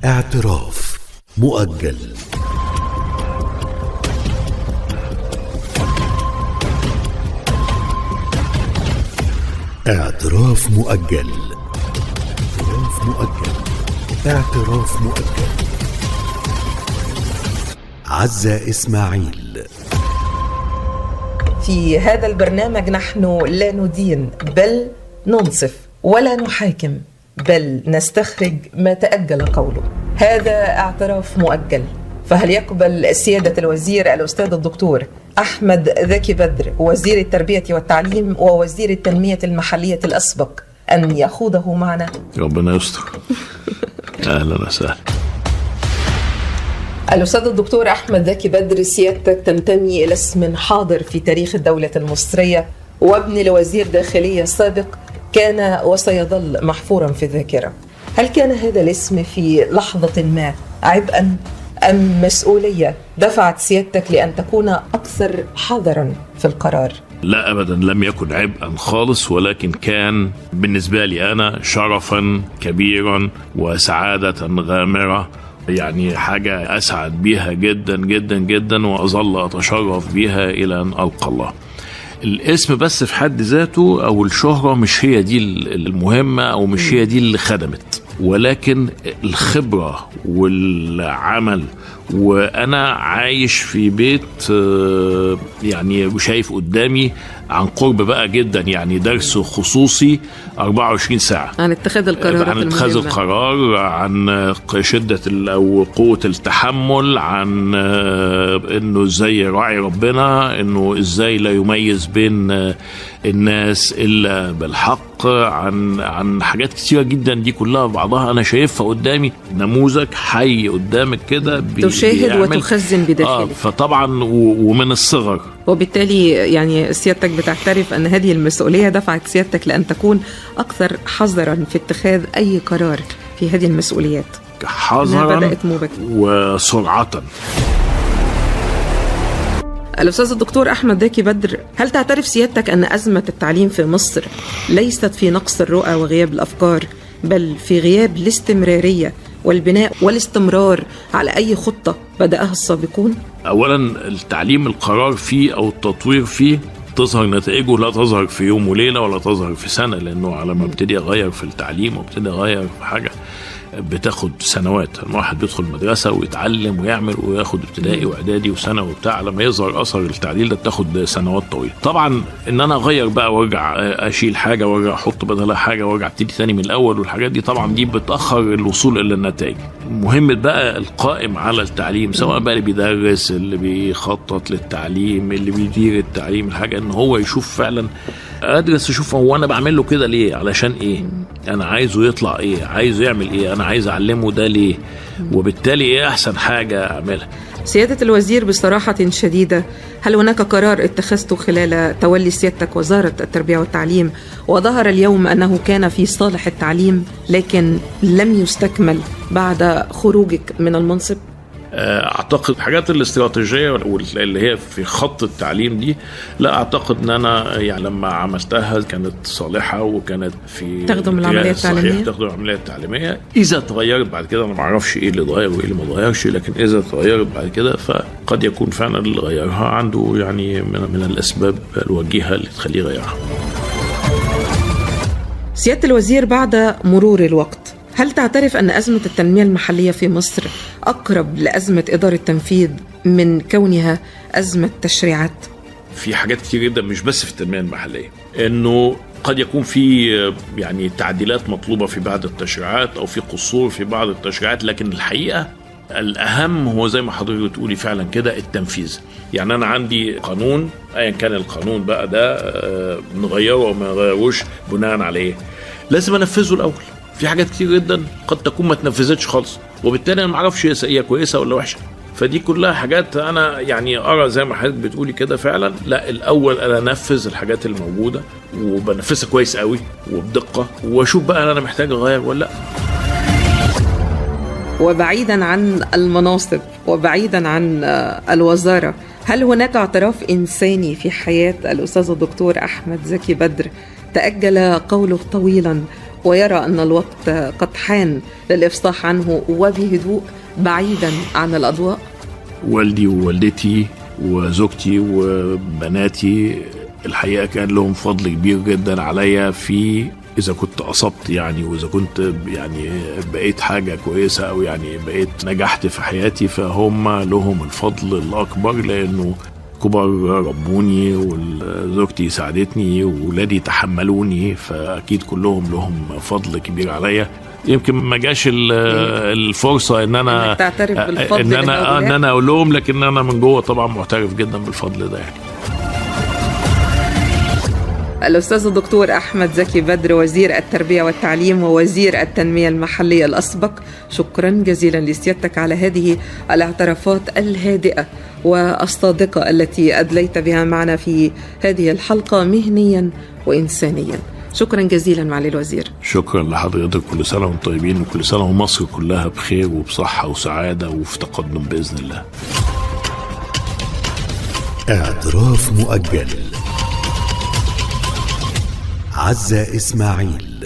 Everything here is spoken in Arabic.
اعتراف مؤجل. اعتراف مؤجل. اعتراف مؤجل. اعتراف مؤجل. عزة إسماعيل. في هذا البرنامج نحن لا ندين بل ننصف، ولا نحاكم بل نستخرج ما تأجل قوله. هذا اعتراف مؤجل. فهل يقبل سيادة الوزير الأستاذ الدكتور أحمد ذكي بدر وزير التربية والتعليم ووزير التنمية المحلية الأسبق أن يخوضه معنا؟ ربنا يستر. أهلا وسهلا. الأستاذ الدكتور أحمد ذكي بدر، سيادتك تنتمي إلى اسم حاضر في تاريخ الدولة المصرية، وابن لوزير داخلية سابق كان وسيظل محفورا في الذاكرة. هل كان هذا الاسم في لحظة ما عبئا أم مسؤولية دفعت سيادتك لأن تكون أكثر حذرا في القرار؟ لا أبدا، لم يكن عبئا خالص، ولكن كان بالنسبة لي أنا شرفا كبيرا وسعادة غامرة، يعني حاجة أسعد بيها جدا جدا جدا وأظل أتشرف بيها إلى أن ألقى الله. الاسم بس في حد ذاته أو الشهرة مش هي دي المهمة أو مش هي دي اللي خدمت، ولكن الخبرة والعمل. وأنا عايش في بيت يعني وشايف قدامي عن قرب بقى جدا، يعني درس خصوصي 24 ساعة عن اتخاذ القرار، عن اتخاذ القرار، عن شدة أو قوة التحمل، عن إنه إزاي يراعي ربنا، إنه إزاي لا يميز بين الناس إلا بالحق، عن حاجات كتيرة جدا. دي كلها بعضها أنا شايفها قدامي، نموذج حي قدامك كده تشاهد وتخزن بداخلك. فطبعا ومن الصغر، وبالتالي يعني سيادتك بتعترف أن هذه المسؤولية دفعت سيادتك لأن تكون أكثر حذرا في اتخاذ أي قرار في هذه المسؤوليات، حذرا وسرعة. الأستاذ الدكتور أحمد ذكي بدر، هل تعترف سيادتك أن أزمة التعليم في مصر ليست في نقص الرؤى وغياب الأفكار، بل في غياب الاستمرارية والبناء والاستمرار على أي خطة بدأها السابقون؟ أولا التعليم القرار فيه أو التطوير فيه تظهر نتائجه، لا تظهر في يوم وليلة ولا تظهر في سنة، لأنه على ما ابتدي أغير في التعليم وابتدي أغير في حاجة بتاخد سنوات. الواحد بيدخل مدرسة ويتعلم ويعمل وياخد ابتدائي واعدادي وسنة وبتاع، لما يظهر أثر التعديل ده بتاخد سنوات طويلة. طبعا إن أنا أغير بقى وارجع أشيل حاجة وارجع أحط بدلها حاجة وارجع ابتدي ثاني من الأول والحاجات دي، طبعا دي بتأخر الوصول إلى النتائج. مهم بقى القائم على التعليم، سواء بقى اللي بيدرس، اللي بيخطط للتعليم، اللي بيدير التعليم، الحاجة إن هو يشوف فعلا، أدرس أشوف هو أنا بعمل له كده ليه، علشان إيه، أنا عايزه يطلع إيه، عايزه يعمل إيه، أنا عايز أعلمه ده ليه، وبالتالي إيه أحسن حاجة أعملها. سيادة الوزير، بصراحة شديدة، هل هناك قرار اتخذته خلال تولي سيادتك وزارة التربية والتعليم وظهر اليوم أنه كان في صالح التعليم لكن لم يستكمل بعد خروجك من المنصب؟ اعتقد الحاجات الاستراتيجيه اللي هي في خط التعليم دي، لا اعتقد ان انا يعني لما عملتها كانت صالحه وكانت في تخدم العمليه التعليميه، تخدم العمليه التعليميه. اذا تغيرت بعد كده انا ما اعرفش ايه اللي اتغير وايه اللي ما اتغيرش، لكن اذا تغيرت بعد كده فقد يكون فعلا اللي غيرها عنده يعني من الاسباب الوجيهه اللي تخليه يغيرها. سياده الوزير، بعد مرور الوقت هل تعترف أن أزمة التنمية المحلية في مصر أقرب لأزمة إدارة التنفيذ من كونها أزمة تشريعات؟ في حاجات كتير جدا مش بس في التنمية المحلية، إنه قد يكون في يعني تعديلات مطلوبة في بعض التشريعات أو في قصور في بعض التشريعات، لكن الحقيقة الأهم هو زي ما حضرتك بتقولي فعلا كده التنفيذ. يعني أنا عندي قانون، أيا كان القانون بقى ده نغيره أو ما نغيروش بناء عليه، لازم أنفذه الأول. في حاجات كتير جدا قد تكون ما تنفذتش خالص، وبالتالي انا ما اعرفش هي كويسه ولا وحشه. فدي كلها حاجات انا يعني ارى زي ما حضرتك بتقولي كده فعلا، لا الاول انا انفذ الحاجات الموجوده وبنفذها كويس قوي وبدقه، واشوف بقى انا محتاج اغير ولا لا. وبعيدا عن المناصب وبعيدا عن الوزاره، هل هناك اعتراف انساني في حياه الاستاذ الدكتور احمد ذكي بدر تاجل قوله طويلا ويرى أن الوقت قد حان للإفصاح عنه وبهدوء بعيدا عن الأضواء؟ والدي ووالدتي وزوجتي وبناتي الحقيقة كان لهم فضل كبير جدا عليا في إذا كنت أصبت يعني، وإذا كنت يعني بقيت حاجة كويسة أو يعني بقيت نجحت في حياتي، فهم لهم الفضل الأكبر، لأنه كبار ربوني وزوجتي ساعدتني وولادي تحملوني، فأكيد كلهم لهم فضل كبير عليا. يمكن ما جاش الفرصة ان انا تعترف بالفضل ان انا اقول لهم، لكن انا من جوه طبعا معترف جدا بالفضل ده يعني. الأستاذ الدكتور أحمد زكي بدر، وزير التربية والتعليم ووزير التنمية المحلية الأسبق، شكرا جزيلا لسيادتك على هذه الاعترافات الهادئة والصادقة التي أدليت بها معنا في هذه الحلقة مهنيا وإنسانيا. شكرا جزيلا معالي الوزير. شكرا لحضرتك، كل سنة وانتم طيبين، وكل سنة ومصر كلها بخير وبصحة وسعادة وفي تقدم بإذن الله. اعتراف مؤجل. عزة إسماعيل.